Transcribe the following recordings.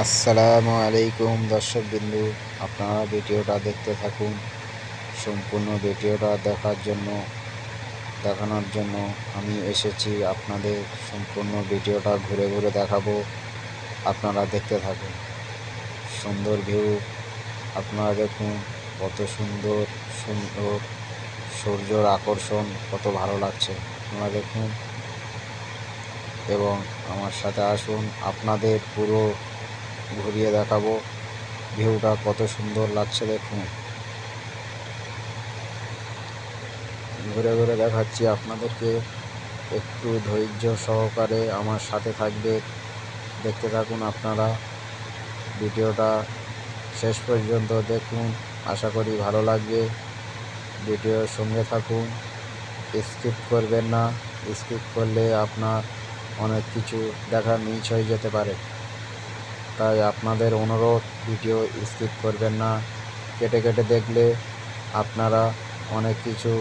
আসসালামু আলাইকুম দর্শকবৃন্দু, আপনারা ভিডিওটা দেখতে থাকুন। সম্পূর্ণ ভিডিওটা দেখানোর জন্য আমি এসেছি। আপনাদের সম্পূর্ণ ভিডিওটা ঘুরে ঘুরে দেখাবো। আপনারা দেখতে থাকুন। সুন্দর ভিউ আপনারা দেখুন, কত সুন্দর সুন্দর সূর্যের আকর্ষণ, কত ভালো লাগছে আপনারা দেখুন এবং আমার সাথে আসুন, আপনাদের পুরো ঘুরিয়ে দেখাবো। ভিউটা কত সুন্দর লাগছে দেখুন, ঘুরে ঘুরে দেখাচ্ছি আপনাদেরকে। একটু ধৈর্য সহকারে আমার সাথে থাকবে, দেখতে থাকুন। আপনারা ভিডিওটা শেষ পর্যন্ত দেখুন, আশা করি ভালো লাগবে। ভিডিওর সঙ্গে থাকুন, স্কিপ করবেন না। স্কিপ করলে আপনার অনেক কিছু দেখা মিস হয়ে যেতে পারে, তাই আপনাদের অনুরোধ ভিডিও স্কিপ করবেন না। কেটে কেটে দেখলে আপনারা অনেক কিছু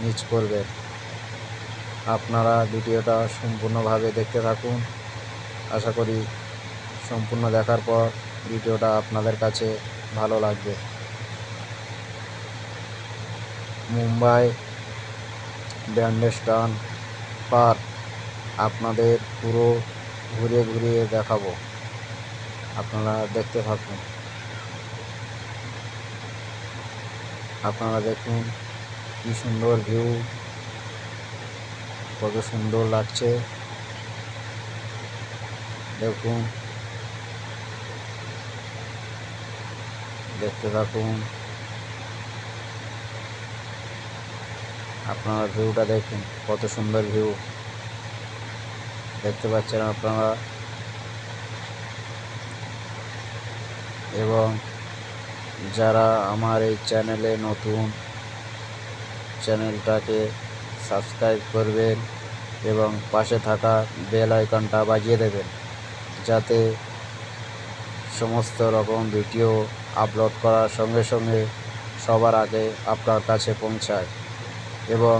মিস করবেন। আপনারা ভিডিওটা সম্পূর্ণভাবে দেখতে থাকুন। আশা করি সম্পূর্ণ দেখার পর ভিডিওটা আপনাদের কাছে ভালো লাগবে। মুম্বাই ব্যান্ডস্ট্যান্ড পার্ক আপনাদের পুরো ঘুরিয়ে ঘুরিয়ে দেখাবো, আপনারা দেখতে থাকুন। আপনারা দেখুন কি সুন্দর ভিউ, কত সুন্দর লাগছে দেখুন, দেখতে থাকুন। আপনারা ভিউটা দেখুন, কত সুন্দর ভিউ দেখতে পাচ্ছেন আপনারা। এবং যারা আমার এই চ্যানেলে নতুন, চ্যানেলটাকে সাবস্ক্রাইব করবেন এবং পাশে থাকা বেল আইকনটা বাজিয়ে দেবেন, যাতে সমস্ত রকম ভিডিও আপলোড করার সঙ্গে সঙ্গে সবার আগে আপনার কাছে পৌঁছায়। এবং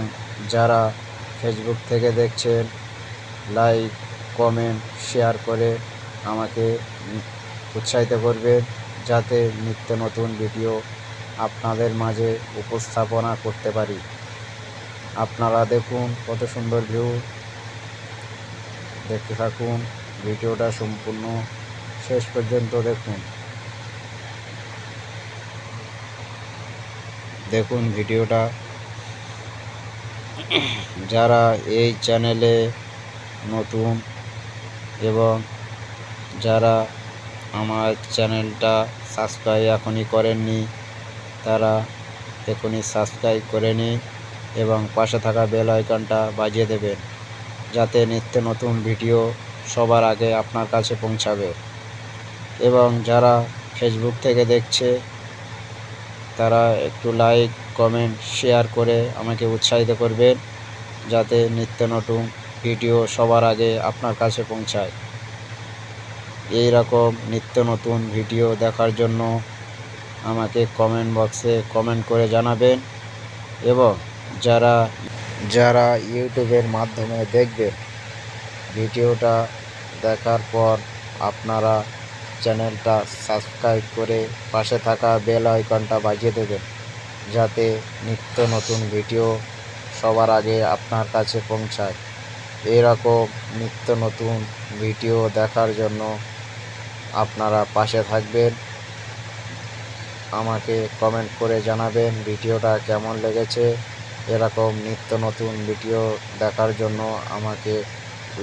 যারা ফেসবুক থেকে দেখছেন, লাইক, কমেন্ট, শেয়ার করে আমাকে উৎসাহিত করবেন, যাতে নিত্য নতুন ভিডিও আপনাদের মাঝে উপস্থাপনা করতে পারি। আপনারা দেখুন কত সুন্দর ভিউ, দেখতে থাকুন। ভিডিওটা সম্পূর্ণ শেষ পর্যন্ত দেখুন। দেখুন ভিডিওটা। যারা এই চ্যানেলে নতুন এবং যারা আমার চ্যানেলটা সাবস্ক্রাইব এখনই করেননি, তারা এখনই সাবস্ক্রাইব করে নিন এবং পাশে থাকা বেল আইকনটা বাজিয়ে দেবেন, যাতে নিত্য নতুন ভিডিও সবার আগে আপনার কাছে পৌঁছাবে। এবং যারা ফেসবুক থেকে দেখছে, তারা একটু লাইক, কমেন্ট, শেয়ার করে আমাকে উৎসাহিত করবেন, যাতে নিত্য নতুন ভিডিও সবার আগে আপনার কাছে পৌঁছায়। এই রকম নিত্য নতুন ভিডিও দেখার জন্য আমাকে কমেন্ট বক্সে কমেন্ট করে জানাবেন। এবং যারা যারা ইউটিউবের মাধ্যমে দেখবেন, ভিডিওটা দেখার পর আপনারা চ্যানেলটা সাবস্ক্রাইব করে পাশে থাকা বেল আইকনটা বাজিয়ে দেবেন, যাতে নিত্য নতুন ভিডিও সবার আগে আপনার কাছে পৌঁছায়। এরকম নিত্য নতুন ভিডিও দেখার জন্য আপনারা পাশে থাকবেন, আমাকে কমেন্ট করে জানাবেন ভিডিওটা কেমন লেগেছে। এরকম নিত্য নতুন ভিডিও দেখার জন্য আমাকে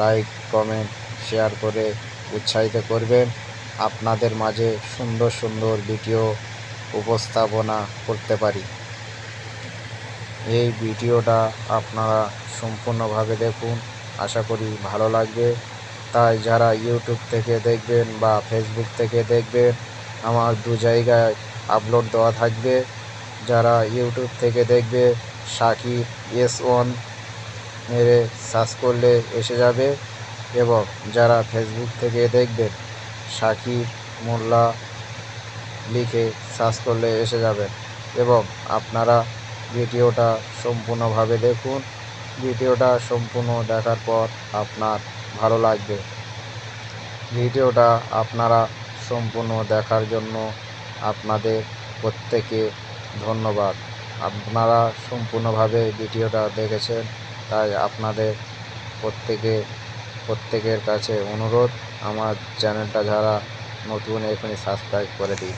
লাইক, কমেন্ট, শেয়ার করে উৎসাহিত করবেন। আপনাদের মাঝে সুন্দর সুন্দর ভিডিও উপস্থাপনা করতে পারি। এই ভিডিওটা আপনারা সম্পূর্ণভাবে দেখুন, আশা করি ভালো লাগবে। তাই যারা ইউটিউব থেকে দেখবেন বা ফেসবুক থেকে দেখবেন, আমার দু জায়গায় আপলোড দেওয়া থাকবে। যারা ইউটিউব থেকে দেখবে, সাকিব S1 মেরে সার্চ করলে এসে যাবে। এবং যারা ফেসবুক থেকে দেখবেন, সাকিব মোল্লা লিখে সার্চ করলে এসে যাবেন। এবং আপনারা ভিডিওটা সম্পূর্ণভাবে দেখুন। ভিডিওটা সম্পূর্ণ দেখার পর আপনার ভালো লাগবে। ভিডিওটা আপনারা সম্পূর্ণ দেখার জন্য আপনাদের প্রত্যেকে ধন্যবাদ। আপনারা সম্পূর্ণভাবে ভিডিওটা দেখেছেন, তাই আপনাদের প্রত্যেকের কাছে অনুরোধ, আমার চ্যানেলটা যারা নতুন এখনই সাবস্ক্রাইব করে দিন।